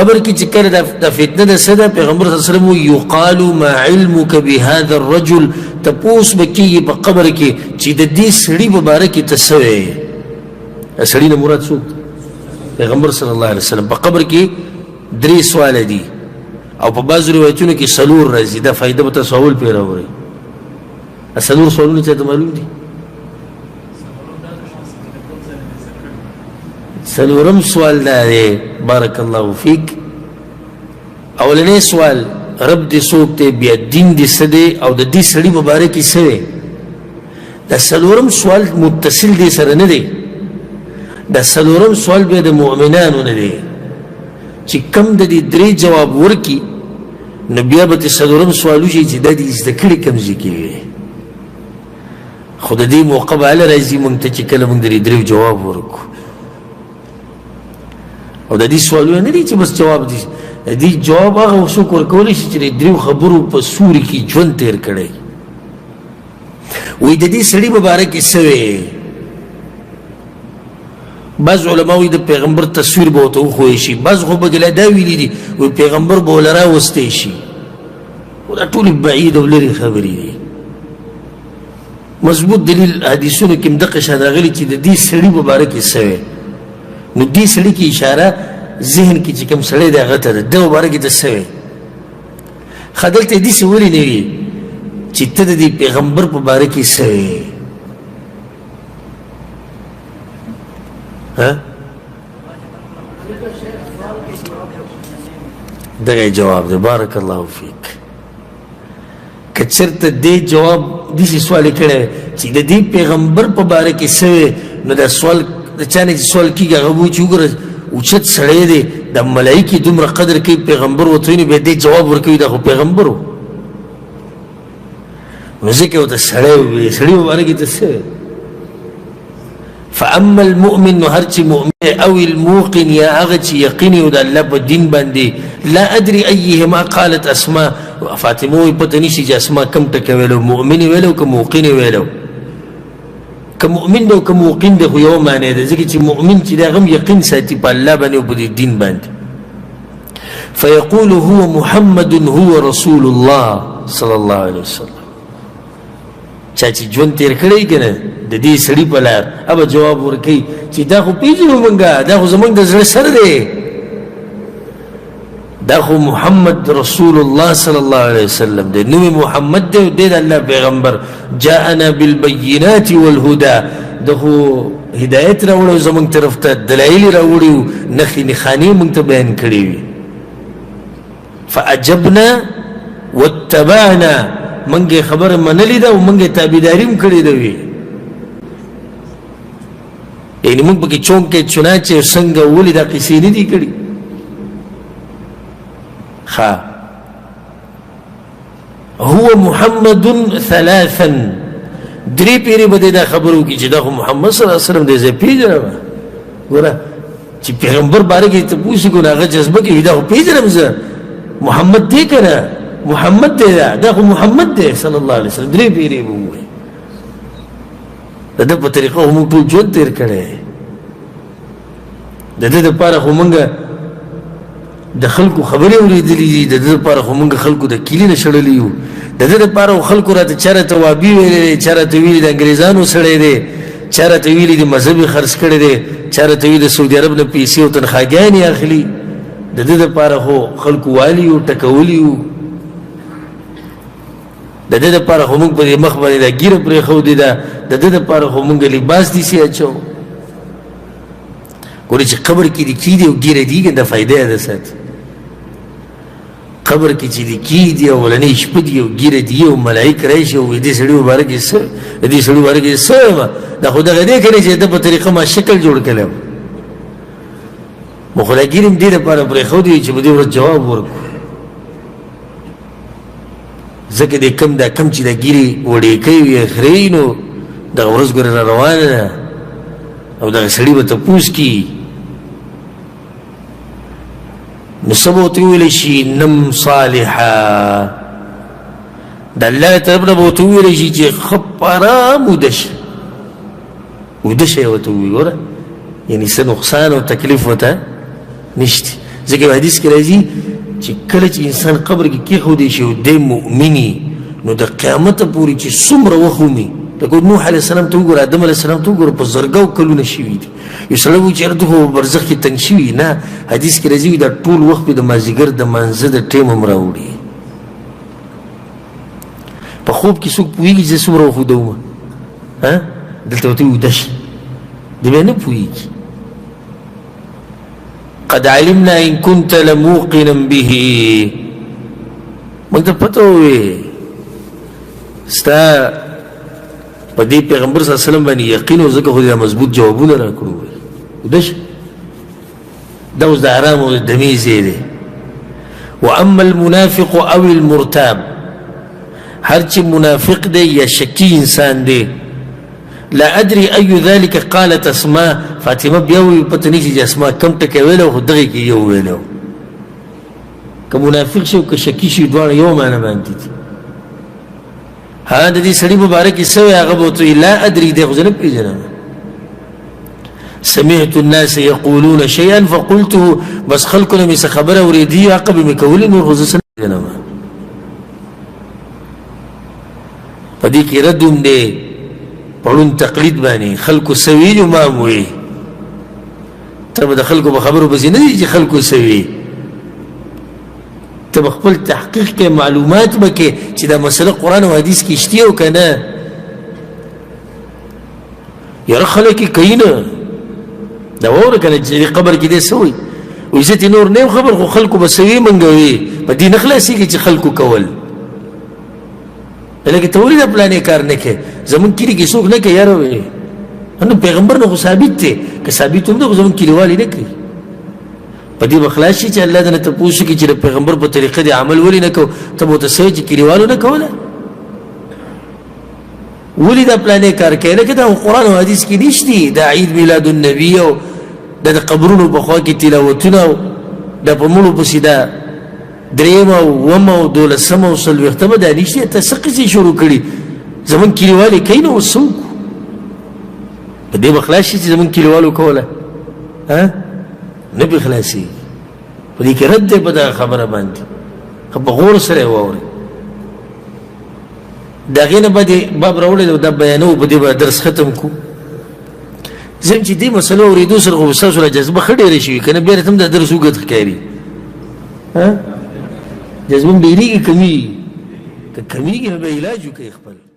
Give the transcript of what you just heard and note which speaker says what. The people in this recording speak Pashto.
Speaker 1: قبر کی چکر دا فتنه دا صدا پیغمبر صلی اللہ علیہ وسلم یقالو ما علمک بهذا الرجل تپوس بکی پا قبر کی چی دا دی سڑی مبارکی تسوے سڑی نا مراد سوک پیغمبر صلی اللہ علیہ وسلم پا قبر کی 3 سوال دی او پا بعض روایتونو کی سلور رازی دا فائدہ بتا سوال پیرا ہو رہی سلور سوالونی چاہتا معلوم دی سلورم سوال دا دے بارک اللہ فیک اولنے سوال رب دی سوک تے بیا دین دی سدے او دا دی سڑی مبارکی سوے دا سلورم سوال متصل دی سر ندے دا سلورم سوال بیا دا مؤمنانو ندے چی کم دا دی 3 جواب ورکی نبیا با تی سلورم سوالو چی دا دی ازدکڑی کمزی کی خود دی موقع با علا رازی منگتا چی کل منگ دا دی 3 جواب ورکو او دا دی سوالو ندی چی بس جواب دی جواب آغا وسوک ورکولی شی چی دریو خبرو پا سوری کی جون تیر کردی وی دا دی سڑی مبارکی سوے بعض علماء دا پیغمبر تصویر باوتا خویشی بعض خوب بگلا داویلی دی وی پیغمبر بولرا وستیشی و دا طول بعید و لری خبری دی مضبوط دلیل حدیثونو کم دقش هداغلی چی دا دی سڑی مبارکی سوے نو دی سڑی کی اشارہ ذہن کی چکم سڑی دا غطا دا دا مبارکی دا سوے خدلتا دی سولی نوی چی تا دی پیغمبر مبارکی سوے دغه جواب دی بارک الله فیک کچرته دی جواب دیسی سوال کړي چې د دې پیغمبر په باره کې څه نو دا سوال د چانه سوال کیږي هغه چې وګوره اوچت سړی دی د ملایکی دومره قدر کوي پیغمبر وته نو به دې جواب ورکوي دا خو پیغمبرو نو ځکه وته سړی مبارک ته څه فأما المؤمن هرچ مؤمن او الموقن يا اغچ يقيني ود الله بدين باندې لا ادري ايهما قالت اسماء فاطمه پتنيشي چې اسماء کم ټکه ویلو مؤمن ویلو که موقن ویلو که مؤمن دو که موقن ده یو معنی ده ځکه چې مؤمن چې دا غم یقین ساتي په الله باندې او په دین باندې فيقول هو محمد هو رسول الله صلى الله عليه وسلم چاچی جون تیر کړی کنه د دې سړی په لار اب جواب ورکړي چې دا خو پیژنو مونږه دا خو زمونږ د زړه سر دی دا خو محمد رسول الله صلی الله علیه وسلم دی نو محمد دی د الله پیغمبر جاءنا بالبينات والهدى دا خو هدایت راوړو زمونږ طرف ته دلایل راوړو نخي نخانی مونږ ته بیان کړی فاجبنا واتبعنا منگے خبر منلی دا و منگے تابیداریم کردی دوی یعنی منگ بکی چونکے چنانچے سنگا ولی دا قصی ندی کردی هو محمد ثلاثا 3 پیری بدے دا خبرو کی چی دا خو محمد صلی اللہ علیہ وسلم دے زی پیجر با گورا چی پیغمبر بارکی تپوسی کو ناغا جذبہ کی دا خو پیجر مزا محمد دے کنا محمد دے دا خو محمد دے صلی اللہ علیہ وسلم 3 پیری بوئے دا پا طریقہ ہمون طول جون تیر کرے دا پارا خو منگا دا خلقو خبری اولی دلی دی دا پارا خو منگا خلقو دا کلی نشڑلیو دا پارا خلقو را تا چارا توابی ویلے دے چارا تویلی دا انگریزانو سڑے دے چارا تویلی دا مذہبی خرس کردے دے چارا تویلی دا سعودی عرب نا پیسی و تنخواگیانی آخلی دا پارا خو خلقو والیو ٹکولیو دا دا پارا خو منگ پا دی مخبانی دا گیر پری خود دا دا پارا خو منگ لباس دی سی اچھو گوری چی قبر کی دی کی دی و گیر دی گن دا فائدہ دا سات قبر کی چی دی کی دی و لنی شپد دی و گیر دی و ملائک رائش و دی سڑی و بارکی سر دی سڑی و بارکی سر دا خود غدے کرنے چی دا پا طریقہ ما شکل جوڑ کلم مخلا گیرم دی دا پارا پری خود دی چی بدی ورد جواب ورکو زکه د کم دا کم چې دا ګیری وړې کوي اخرینو دا ورځ ګره را روانه ده او دا سړی به تپوس کی نو سبا ورته ویلی شي نم صالحا د الله طرف نه به ورته وویلی شي چې ښه په ارام ویده شه ویده شه یې ورته ووایي ګوره یعنې څه نقصان او تکلیف ورته نشته ځکه حدیث کې راځي چې کله چې انسان قبر کې کېښودی شي او دی مؤمني نو د قیامته پورې چې څومره وخت ومي لکه نوح علیه السلام ته وګوره آدم علیه السلام ته وګوره په زرګاو کلونه شوي دي یو سړی وایي چې یاره ته خو برزخ کې تنګ شوي نه حدیث کې راځي دا ټول وخت به د مازدیګر د مانځه د ټیم هم راوړي په خوب کې څوک پوهېږي چې څومره وخت وده ومه دلته ورته ویده شي دی بیا نه پوهېږي قد علمنا ان كنت لموقنا به موږ ته پته ووې ستا په دې پیغمبر صلی الله علیه وسلم باندې یقین و ځکه خو دې مضبوط جوابونه راکړو وده شه دا اوس د حرام او د دمې ځای دی واما المنافق او المرتاب هر چې منافق دی یا شکی انسان دی لا ادري اي ذلك قالت اسماء فاطمه بیا وی پته نشي چې اسماء کم ټکی ویلو خو دغه کې یو ویلو که منافق شي او که شکی شي دواړه یو معنی باندې دي ها د دې سړي مبارک سوی هغه بوته لا ادري دی خو زه نه پېژنم سمعت الناس يقولون شيئا فقلته بس خلقنا مې څه خبره اورېدي عقب مې کولې نور خو زه څه نه پېژنم په دې کې رد هم دی پړون تقلید باندې خلکو سوي جو ما موي ته به د خلکو په خبرو پسې نه دي چې خلکو سوي ته به خپل تحقیق کې معلومات به کې چې دا مسله قرآن او حدیث کې شته او که نه یاره خلک یې کوي نه دا واوره که نه چې قبر کې دی څه وایي وایي زه نور نه یم خبر خو خلکو به سوي منګوي په دې نه خلاصېږي چې خلکو کول لکه ته ولې د پلانې کار نه کوې زمونږ کلي کې څوک نه کوي یاره وایي نو پیغمبر نه خو ثابت دی که ثابت هم دی خو زمونږ کلیوالي نه کوي په دې به خلاص شي چې الله دې نه تپوس وکړي چې د پیغمبر په طریقه دې عمل ولې نه کوو ته به ورته څه وایي چې کلیوالو نه کوله ولې دا پلانې کار کوي لکه دا قرآن او حدیث کې نشتي دا عید میلاد النبي او دا د قبرونو په خوا کې تلاوتونه او دا په مړو پسې دا درېیمه او اوومه او دولسمه او څلوېښتمه دا نشته ته څه قصې شروع کړي زمونږ کلیوالې کوي نو اوس څه وکړو په دې به خلاص شي چې زمونږ کلیوالو کوله نه به خلاصېږي په دې کې رد دی په دغه خبره باندې خو په غور سره یې واورئ د هغې نه به دې باب راوړی دا بیانوو په دې به درس ختم کړو زم چې دې مسلو اورېدو سره خو ستاسو له جذبه ښه ډېره شوي که نه بیا راته هم دا درس اوږد ښکاري جذبه هم ډېرېږي کمېږي که کمېږي نو بیا علاج وکړئ خپل